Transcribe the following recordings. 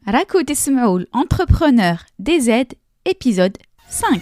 راكو تسمعوا l'entrepreneur DZ épisode 5.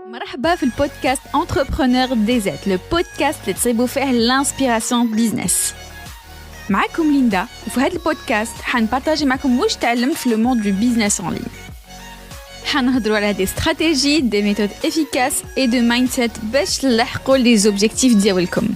مرحبا في البودكاست Entrepreneur DZ, le podcast اللي تصيبوا فيه l'inspiration business. معكم ليندا وفي هذا البودكاست حنبارطاجي معكم واش تعلمت في le monde du business en ligne. حنهضروا على des stratégies, des méthodes efficaces et de mindset باش تلحقوا les objectifs ديالكم.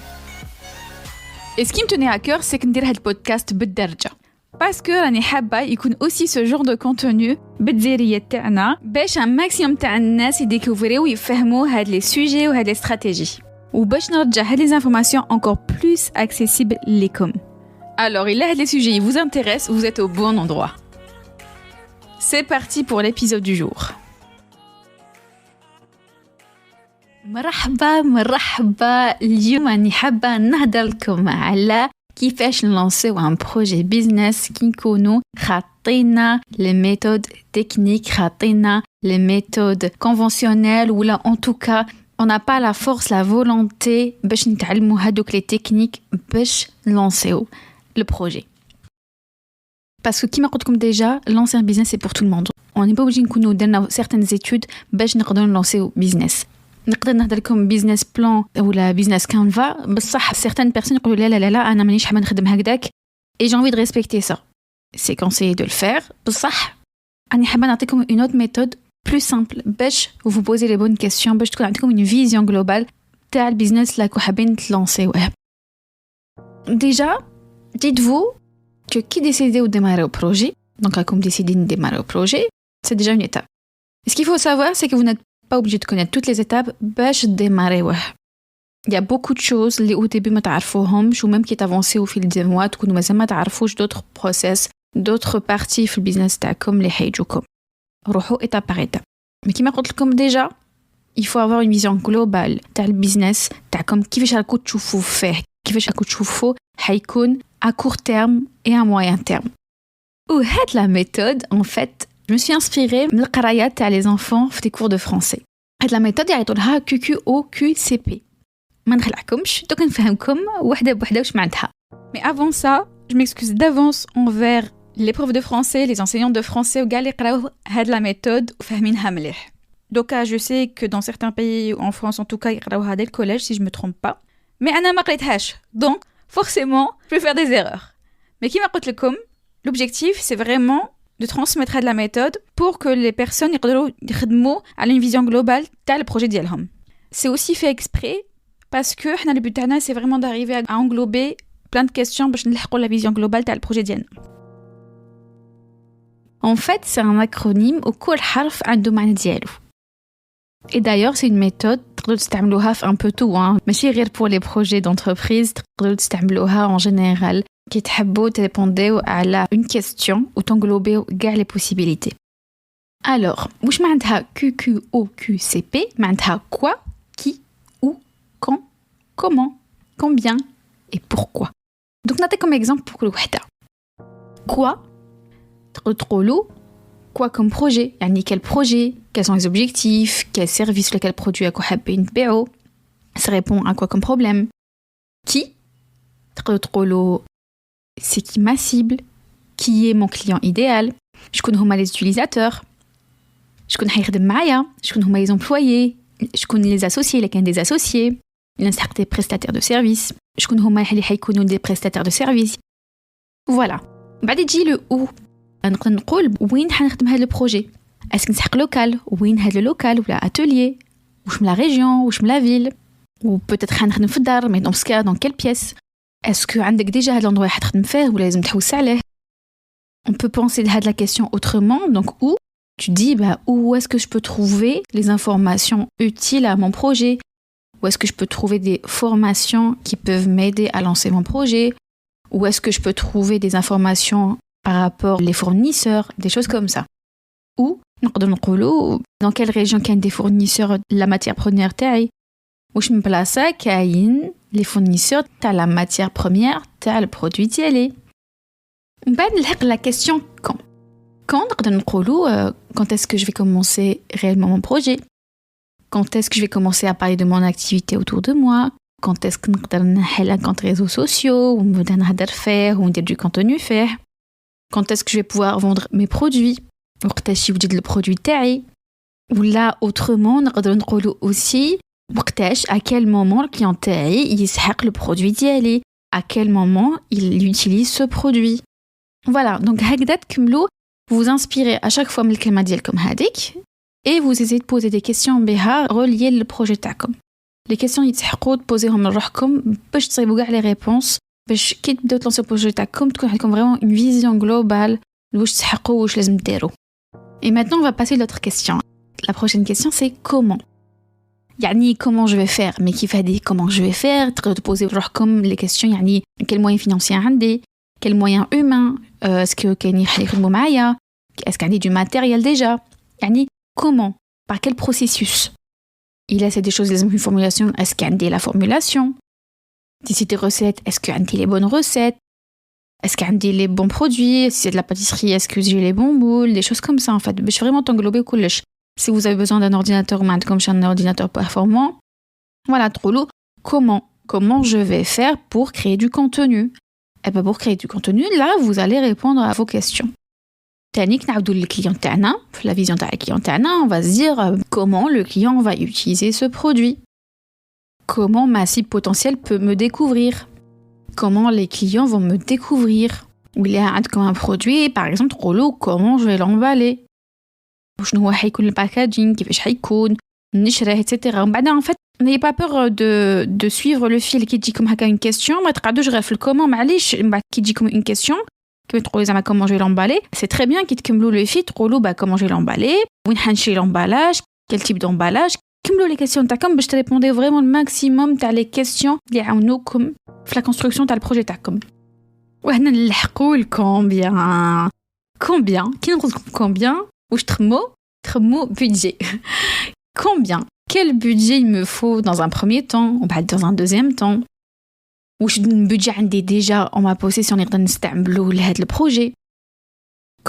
Et ce qui me tenait à cœur, c'est que ندير هذا البودكاست بالدرجة. Parce que راني حابة يكون aussi ce genre de contenu بالدزيرية تاعنا باش un maximum تاع الناس يديكوفريو ويفهموا هاد les sujets وهاد les stratégies. وباش نرجع هاد les informations encore plus accessibles لكم. Alors, il y a des sujets qui vous intéressent, vous êtes au bon endroit. C'est parti pour l'épisode du jour. مرحبا اليوم راني حابة نهضر لكم على كيفاش نلانسيو un projet business كي نكونوا خاطينا les méthodes techniques, خاطينا les méthodes conventionnelles ou là en tout cas on n'a pas la force, la volonté باش نتعلموا هادوك les techniques باش نلانسيو le projet. Parce que, comme déjà, lancer un business, c'est pour tout le monde. On n'est pas obligé de nous donner certaines études pour nous lancer au business. On peut dire un business plan ou la business canva, mais certaines personnes disent « là, أنا مانيش حابة نخدم هكذاك » et j'ai envie de respecter ça. C'est conseillé de le faire. بصح أنا حابة نعطيكم une autre méthode plus simple باش vous posez les bonnes questions باش تكون عندكم une vision globale تاع البيزنس اللي راكو حابين تلانسيوه. Déjà, dites-vous que qui décide de démarrer au projet, donc comme décider de démarrer au projet, c'est déjà une étape. Et ce qu'il faut savoir, c'est que vous n'êtes pas obligé de connaître toutes les étapes pour démarrer. Il y a beaucoup de choses, les au début, ما تعرفوهمش, ou même qui est avancé au fil des mois, تكونوا مازال ما تعرفوش d'autres process, d'autres parties في البيزنس تاعكم اللي حيجوكم. روحوا étape par étape. Mais كيما قلت لكم déjà, il faut avoir une vision globale تاع البيزنس تاعكم كيفاش راكو تشوفوا فيه, كيفاش راكو تشوفوا حيكون à court terme et à moyen terme. Ou la méthode, en fait, je me suis inspirée de القرايات تاع les enfants في des cours de français. La méthode يعيطولها QQOQCP. ما نخلعكمش دوك نفهمكم وحده بوحده واش معناتها. Mais avant ça, je m'excuse d'avance envers les profs de français, les enseignants de français وكاع اللي يقراو هاد la méthode وفاهمينها مليح. Donc je sais que dans certains pays en France en tout cas يقراوها dès le collège si je me trompe pas. Mais أنا ما قريتهاش. Donc forcément, je peux faire des erreurs. Mais qui m'a dit l'objectif, c'est vraiment de transmettre de la méthode pour que les personnes aient une vision globale de le projet d'Yelham. C'est aussi fait exprès parce que le but c'est vraiment d'arriver à englober plein de questions pour avoir la vision globale de le projet d'Yelham. En fait, c'est un acronyme où chaque harf a un domaine d'Yelham. Et d'ailleurs, c'est une méthode تستعملوها un peu tout, hein. ماشي غير pour les projets d'entreprise, تستعملوها en général كي تحبوا تريبونديو على une question ou t'englobez كاع les possibilités. Alors, واش معناتها QQOQCP؟ معناتها quoi, qui, où, quand, comment, combien et pourquoi. Donc نعطي comme exemple pour كل وحده. Quoi تقولوا quoi comme projet, يعني quel projet, quels sont les objectifs, quel service ou quel produit à quoi حابين تبيعوا, ça répond à quoi comme problème. Qui تقولوا c'est qui ma cible, qui est mon client idéal, شكون هما les utilisateurs, شكون حيخدم معايا, شكون هما les employés, شكون les associés, اللي كاين des associés, les prestataires de services, شكون هما اللي حيكونوا des prestataires de services. Voilà. بعد يجي le où. نقدر نقول وين حنخدم هذا البروجي, اسكو نسحق لوكال, وين هذا اللوكال ولا اتوليي, واش من لا ريجيون, واش من لا فيل, ou peut-être حنخدم في الدار, mais dans ce cas dans quelle pièce, اسكو عندك ديجا هذا الاندرو حتخدم فيه ولا لازم تحوس عليه. On peut penser de la question autrement, donc où tu dis où est-ce que je peux trouver les informations utiles à mon projet, où est-ce que je peux trouver des formations qui peuvent m'aider à lancer mon projet, où est-ce que je peux trouver des informations par rapport aux fournisseurs, des choses comme ça. Ou, dans quelle région il y a des fournisseurs de la matière première taille, où je me place à les fournisseurs de la matière première, de le produit d'y la question quand. Quand est-ce que je vais commencer réellement mon projet? quand est-ce que je vais commencer à parler de mon activité autour de moi, quand est-ce que نقدر نحل un compte réseaux sociaux ونبدا نهضر فيه وندير du contenu فيه, quand est-ce que je vais pouvoir vendre mes produits, وقتاش يوجد le produit تاعي, ولا autrement نقدر نقولوا aussi وقتاش à quel moment le client تاعي يسحق le produit ديالي, à quel moment il utilise ce produit. Voilà, donc هكذا تكملوا, vous vous inspirez à chaque fois من الكلمة ديالكم هذيك et vous essayez de poser des questions بها reliées le projet تاعكم. Les questions يتسحقوا تبوزيهم لروحكم باش تصيبوا كاع les réponses, باش كي تبداو تلونسيو البروجي تاعكم تكون عندكم vraiment une vision globale واش تسحقوا واش لازم ديروا. Et maintenant on va passer à l'autre question. La prochaine question c'est comment. يعني comment je vais faire, mais كيف هذه comment je vais faire, تبوزيو لروحكم les questions يعني quel moyen financier عندي, quel moyen humain, est-ce que كاين يخدموا معايا, est-ce qu'il y a du matériel déjà, يعني comment, par quel processus. Il a des choses, une formulation, est-ce qu'il y a la formulation, si c'est des recettes, est-ce qu'il y a les bonnes recettes, est-ce qu'il y a les bons produits, si c'est de la pâtisserie, est-ce que j'ai les bons moules, des choses comme ça en fait. Je vais vraiment t'englober كلش. Si vous avez besoin d'un ordinateur ou comme j'ai un ordinateur performant, voilà, trop lourd. Comment je vais faire pour créer du contenu. Et bien pour créer du contenu, là vous allez répondre à vos questions. تانيك نعاودوا للكليون تاعنا, في la vision تاع الكليون تاعنا, on va se dire comment le client va utiliser ce produit. Comment ma cible potentielle peut me découvrir. Comment les clients vont me découvrir. Ou il y a un produit, par exemple, comment je vais l'emballer. شنو هو حيكون الباكاجينغ, كيفاش حيكون, نشره, etc. بعدين en fait, n'ayez pas peur de suivre le fil qui dit comme هكا une question, ما تقعدوش غير في comment, معليش بعد كي تجي comme une question. Comment je vais l'emballer, c'est très bien qu'ils te كملوا le fit, comment je vais l'emballer, وين حنشري l'emballage, quel type d'emballage, كملوا les questions تاعكم باش تريبوندي vraiment le maximum تاع les questions اللي يعاونوكم في la construction تاع البروجي تاعكم. وهنا نلحقوا combien كي نقول combien واش تخمو budget. Combien, quel budget il me faut dans un premier temps, ou dans un deuxième temps. واش البودجي عندي déjà en ma possession نقدر نستعملو لهاد البروجي.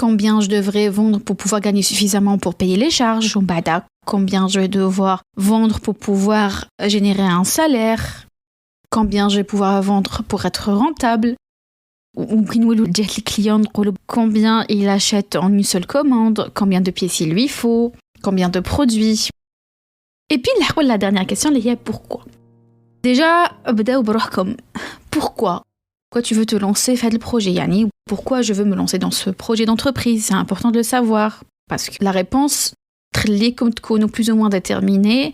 Combien je devrais vendre pour pouvoir gagner suffisamment pour payer les charges, ou بعدا combien je vais devoir vendre pour pouvoir générer un salaire, combien je vais pouvoir vendre pour être rentable, ou le client combien il achète en une seule commande, combien de pièces il lui faut, combien de produits. Et puis la dernière question est pourquoi. Déjà, pourquoi tu veux te lancer faire le projet, yani, pourquoi je veux me lancer dans ce projet d'entreprise, c'est important de le savoir, parce que la réponse تخليكم تكونوا plus ou moins déterminés,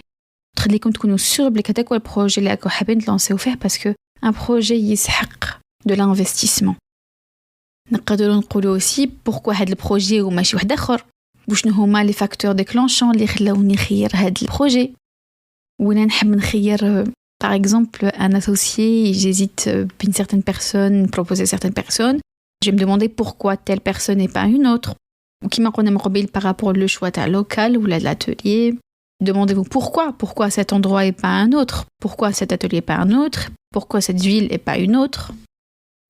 تخليكم تكونوا sûrs بلي هذاك هو البروجي اللي راكم حابين تلانسيو فيه, parce que un projet يسحق de l'investissement. نقدروا نقولوا aussi pourquoi هذا البروجي وماشي واحد اخر, وشنو هما les facteurs déclenchants اللي خلاوني نخير هذا البروجي. وانا نحب نخير par exemple un associé, j'hésite une certaine personne, proposer certaines personnes, je vais me demander pourquoi telle personne et pas une autre. Ou qui m'a recommandé par rapport au choix de local ou de l'atelier. Demandez-vous pourquoi cet endroit et pas un autre, pourquoi cet atelier et pas un autre, pourquoi cette ville et pas une autre.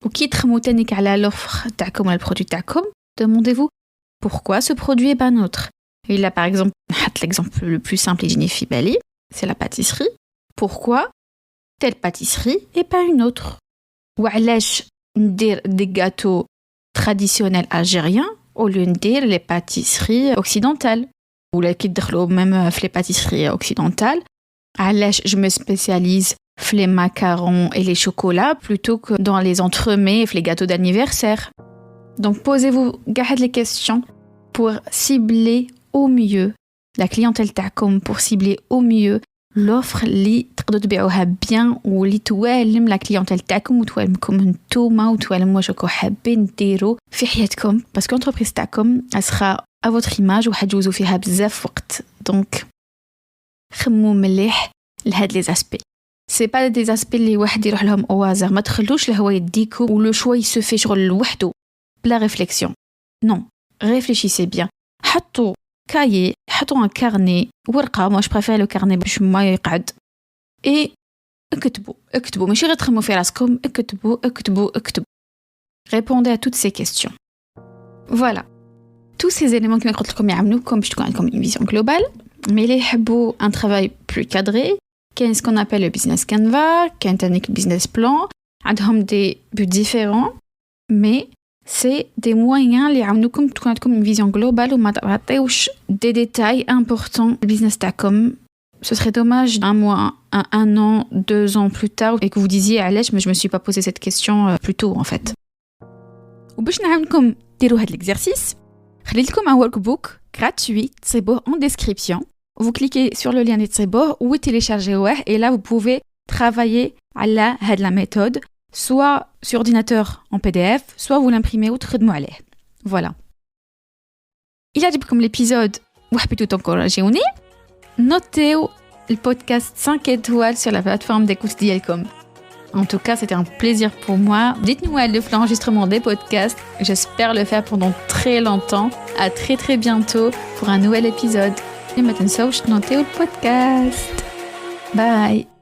Ou qui تخموتني على l'offre تاعكم ولا البرودوي تاعكم, demandez-vous pourquoi ce produit et pas un autre. Et là par exemple, l'exemple le plus simple et Jennifer Bali, c'est la pâtisserie. Pourquoi telle pâtisserie et pas une autre. Ou علاش ندير des gâteaux traditionnels algériens au lieu de les pâtisseries occidentales. Ou là qui دخلوا même les pâtisseries occidentales. علاش je me spécialise les macarons et les chocolats plutôt que dans les entremets et les gâteaux d'anniversaire. Donc posez-vous les questions pour cibler au mieux la clientèle تاعكم, pour cibler au mieux l'offre اللي تقدروا تبيعوها bien واللي توالم la clientèle تاعكم وتوالمكم نتوما وتوالم واش راكم حابين ديروا في حياتكم, parce que l'entreprise تاعكم elle sera à votre image وحتجوزوا فيها بزاف وقت. Donc خمموا مليح لهاد les aspects. C'est pas des aspects اللي واحد يروح لهم au hasard, ما تخلوش الهوا يديكوا و le choix il se fait شغل لوحده بلا réflexion. Non, réfléchissez bien. حطوا cahier, حطوا un carnet, ورقة, moi je préfère le carnet باش ما يقعد, et اكتبوا ماشي غير تخموا في راسكم, اكتبوا. Répondez à toutes ces questions. Voilà. Tous ces éléments qui m'ont قلت لكم يعاونوكم باش تكون عندكم une vision globale. mais les يحبوا un travail plus cadré, qu'est ce qu'on appelle le business canvas, qu'un technique business plan, عندهم des buts différents, mais c'est des moyens اللي يعاونوكم تكون عندكم une vision globale وما تعطيوش des détails importants du business تاعكم. Ce serait dommage un mois, un an, 2 ans plus tard et que vous disiez علاش mais je me suis pas posé cette question plus tôt en fait. وباش نعاونكم ديروا هذا l'exercice خليت لكم un workbook gratuit تصيبوه en description. Vous cliquez sur le lien de تصيبوه ou téléchargez-le et là vous pouvez travailler على هاد la méthode soit sur ordinateur en PDF, soit vous l'imprimez ou تخدموا عليه. Voilà. إلا عجبكم l'épisode وحبيتوا تنكوراجيوني notez le podcast 5 étoiles sur la plateforme d'écoute d'Yelcom. En tout cas, c'était un plaisir pour moi. Dites-nous à l'enregistrement des podcasts. J'espère le faire pendant très longtemps. À très très bientôt pour un nouvel épisode. Et maintenant, je note le podcast. Bye.